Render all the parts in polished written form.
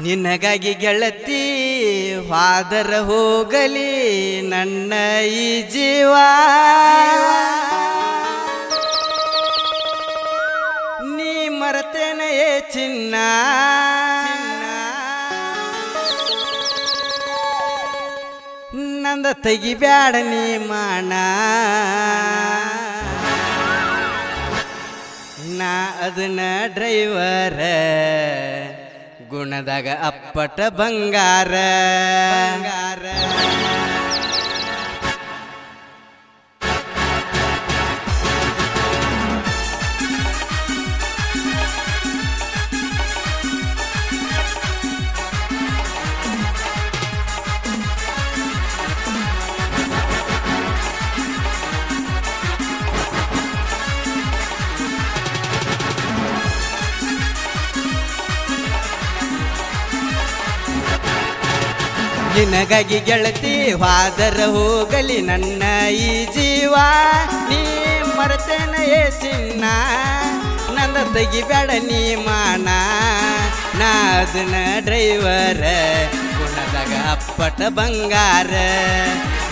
ನಿನಗಾಗಿ ಗೆಳತಿ ಹಾದರ ಹೋಗಲಿ ನನ್ನ ಈ ಜೀವ ನೀ ಮರೆತೇನೆಯೇ ಚಿನ್ನ ನಂದ ತೆಗಿಬ್ಯಾಡ ನೀ ಮಾನ ನಾ ಅದನ್ನ ಡ್ರೈವರ ಗುಣದಾಗ ಅಪ್ಪಟ ಬಂಗಾರ ನಿನಗಾಗಿ ಗೆಳತಿ ಹಾದರ ಹೋಗಲಿ ನನ್ನ ಈ ಜೀವ ನೀ ಮರೆತೇನೆಯೇ ಚಿನ್ನ ನಂದ ತೆಗಿಬೇಡ ನೀ ಮಾನ ನಾ ಅದನ್ನ ಡ್ರೈವರ ಗುಣದಾಗ ಅಪ್ಪಟ ಬಂಗಾರ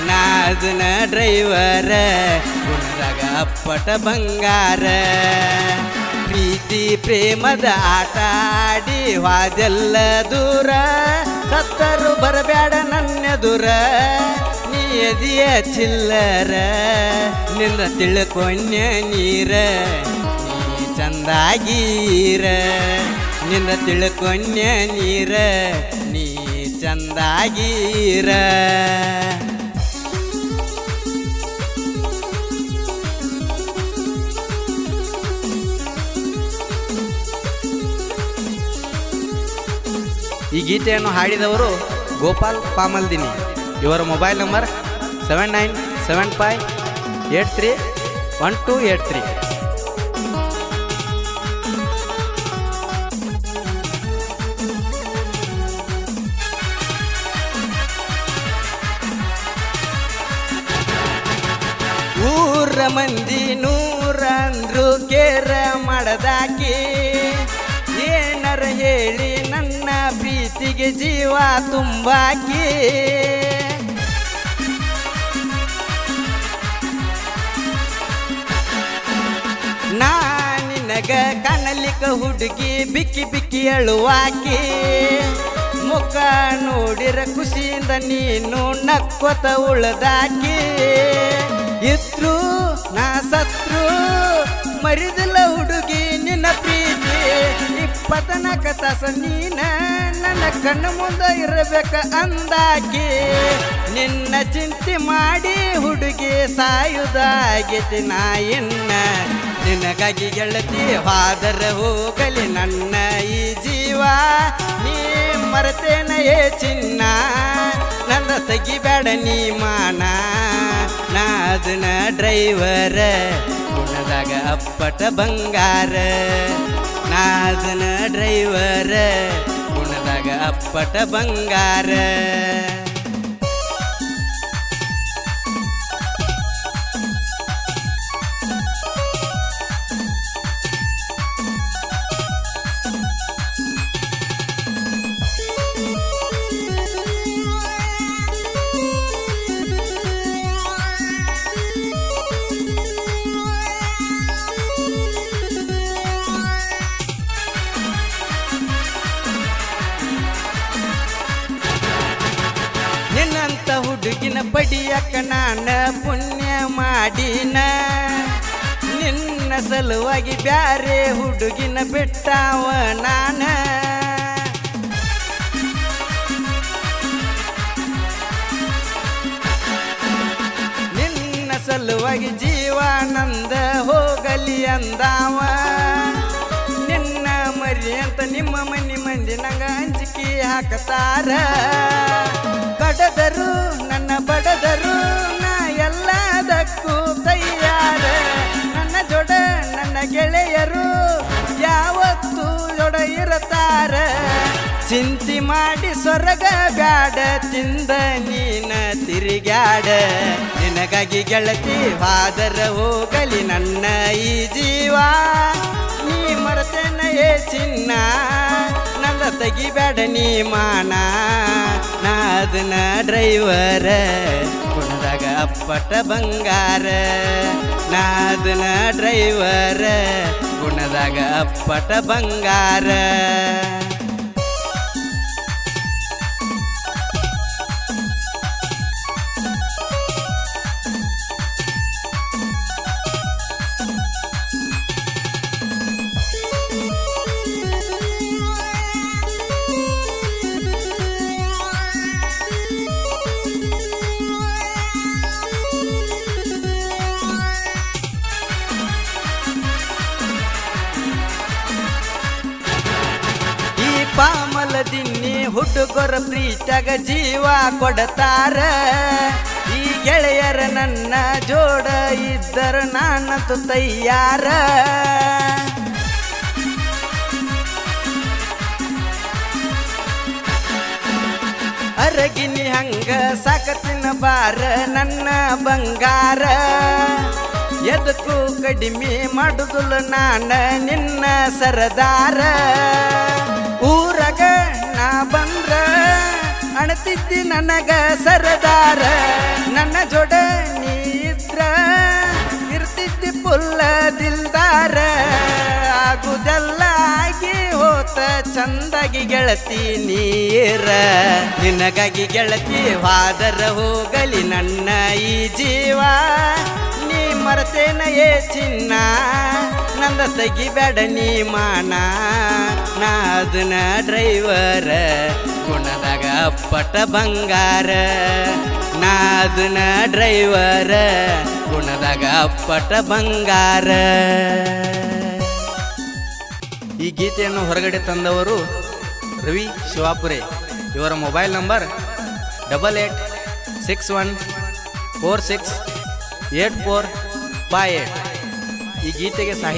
ನಾ ಅದನ್ನ ಡ್ರೈವರ ಗುಣದಾಗ ಅಪ್ಪಟ ಬಂಗಾರ ಪ್ರೀತಿ ಪ್ರೇಮದ ಆಟ ಆಡಿ ವಾದೆಲ್ಲ ದೂರ ಸತ್ತರು ಬರಬೇಡ ನನ್ನೆದುರ ನೀ ಎದಿಯ ಚಿಲ್ಲರ ನಿಂದ ತಿಳ್ಕೊಂಡ್ಯ ನೀರ ನೀ ಚಂದಾಗೀರ ನಿಂದ ತಿಳ್ಕೊಂಡ್ಯ ನೀರ ನೀ ಚಂದಾಗೀರ ಈ ಗೀತೆಯನ್ನು ಹಾಡಿದವರು ಗೋಪಾಲ್ ಪಾಮಲ್ದಿನಿ. ಇವರ ಮೊಬೈಲ್ ನಂಬರ್ 7975831283. ಊರ ಮಂದಿ ನೂರಂದ್ರು ಕೇರ ಮಾಡದಾಕಿ ಏನರ ಹೇಳಿ ನನ್ನ ಪ್ರೀತಿಗೆ ಜೀವ ತುಂಬಾಕಿ ನಾ ನಿನಗ ಕನಲಿಕ ಹುಡುಗಿ ಬಿಕ್ಕಿ ಬಿಕ್ಕಿ ಅಳುವಾಕಿ ಮುಖ ನೋಡಿರ ಖುಷಿಯಿಂದ ನೀನು ನಕ್ಕೊತ ಉಳ್ದಾಕಿ ಇದ್ರು ನಾ ಸತ್ರು ಮರಿದಿಲ್ಲ ಹುಡುಗಿ ನಿನ್ನ ಪ್ರೀತಿ 24 ತಾಸು ನೀನ ನನ್ನ ಕಣ್ಣು ಮುಂದೆ ಇರಬೇಕ ಅಂದಾಕಿ ನಿನ್ನ ಚಿಂತೆ ಮಾಡಿ ಹುಡುಗಿ ಸಾಯುದಾಗೈತಿ ನಾ ಇನ್ನ ನಿನಗಾಗಿ ಗೆಳತಿ ಹಾದರ ಹೋಗಲಿ ನನ್ನ ಈ ಜೀವ ನೀ ಮರೆತೇನೆಯೇ ಚಿನ್ನ ನನ್ನ ತೆಗಿಬೇಡ ನೀ ಮಾನ ನಾ ಅದನ್ನ ಡ್ರೈವರ ಗುಣದಾಗ ಅಪ್ಪಟ ಬಂಗಾರ ನಾ ಅದನ್ನ ಡ್ರೈವರ ಗುಣದಾಗ ಅಪ್ಪಟ ಬಂಗಾರ ನಿನ್ನಂತ ಹುಡುಗಿನ ಪಡಿಯಕ್ಕ ನಾನ ಪುಣ್ಯ ಮಾಡಿನ ನಿನ್ನ ಸಲುವಾಗಿ ಬ್ಯಾರೆ ಹುಡುಗಿನ ಬಿಟ್ಟಾವ ನಾನ ನಿನ್ನ ಸಲುವಾಗಿ ಜೀವಾನಂದ ಹೋಗಲಿ ಅಂದಾವ ನಿನ್ನ ಮರಿ ಅಂತ ನಿಮ್ಮ ಮನಿ ಮಂದಿ ನಂಗ ಅಂಜಿಕೆ ಹಾಕತಾರ ಬಡದರು ನನ್ನ ಬಡದರು ನಾ ಎಲ್ಲದಕ್ಕೂ ತಯಾರ ನನ್ನ ಜೋಡ ನನ್ನ ಗೆಳೆಯರು ಯಾವತ್ತೂ ಜೋಡ ಇರತಾರ ಚಿಂತೆ ಮಾಡಿ ಸೊರಗ ಬ್ಯಾಡ ತಿಂದ ನೀನ ತಿರುಗಾಡ ನಿನಗಾಗಿ ಗೆಳತಿ ಹಾದರ ಹೋಗಲಿ ನನ್ನ ಈ ಜೀವ ನೀ ಮರೆತೇನೆಯೇ ಚಿನ್ನ ನನ್ನ ತೆಗಿಬೇಡ ನೀ ಮಾನ ನಾದನ ಡ್ರೈವರ ಗುಣದಾಗ ಅಪ್ಪಟ ಬಂಗಾರ ನಾದನ ಡ್ರೈವರ ಗುಣದಾಗ ಅಪ್ಪಟ ಬಂಗಾರ ಪಾಮಲದಿನ್ನಿ ಹುಡುಗರ ಪ್ರೀತ್ಯಾಗ ಜೀವ ಕೊಡತಾರ ಈ ಗೆಳೆಯರ ನನ್ನ ಜೋಡ ಇದ್ದರ ನಾನಂತು ತಯ್ಯಾರ ಅರಗಿನಿ ಹಂಗ ಸಾಕತಿನ ಬಾರ ನನ್ನ ಬಂಗಾರ ಎದಕ್ಕೂ ಕಡಿಮೆ ಮಾಡುದುಲ್ಲ ನಾನ ನಿನ್ನ ಸರದಾರ ಊರಗ ನಾ ಬಂದ್ರ ಅಣತಿದ್ದಿ ನನಗ ಸರದಾರ ನನ್ನ ಜೋಡ ನೀ ಇದ್ರ ಇರ್ತಿದ್ದಿ ಪುಲ್ಲ ದಿಲ್ದಾರ ಆಗುದೆಲ್ಲ ಆಗಿ ಹೋತ ಚಂದಾಗಿ ಗೆಳತಿ ನೀರ ನಿನಗಾಗಿ ಗೆಳತಿ ವಾದರ ಹೋಗಲಿ ನನ್ನ ಈ ಜೀವ ನೀ ಮರತೇನ ಏ ಚಿನ್ನ ನಂದ ತೆಗಿಬೇಡ ನೀ ಮಾನ ನಾದನ ಡ್ರೈವರ ಗುಣದಾಗ ಅಪ್ಪಟ ಬಂಗಾರ ನಾದನ ಡ್ರೈವರ ಗುಣದಾಗ ಅಪ್ಪಟ ಬಂಗಾರ. ಈ ಗೀತೆಯನ್ನು ಹೊರಗಡೆ ತಂದವರು ರವಿ ಶಿವಾಪುರೆ. ಇವರ ಮೊಬೈಲ್ ನಂಬರ್ 8861468458. ಈ ಗೀತೆಗೆ ಸಾಹಿತ್ಯ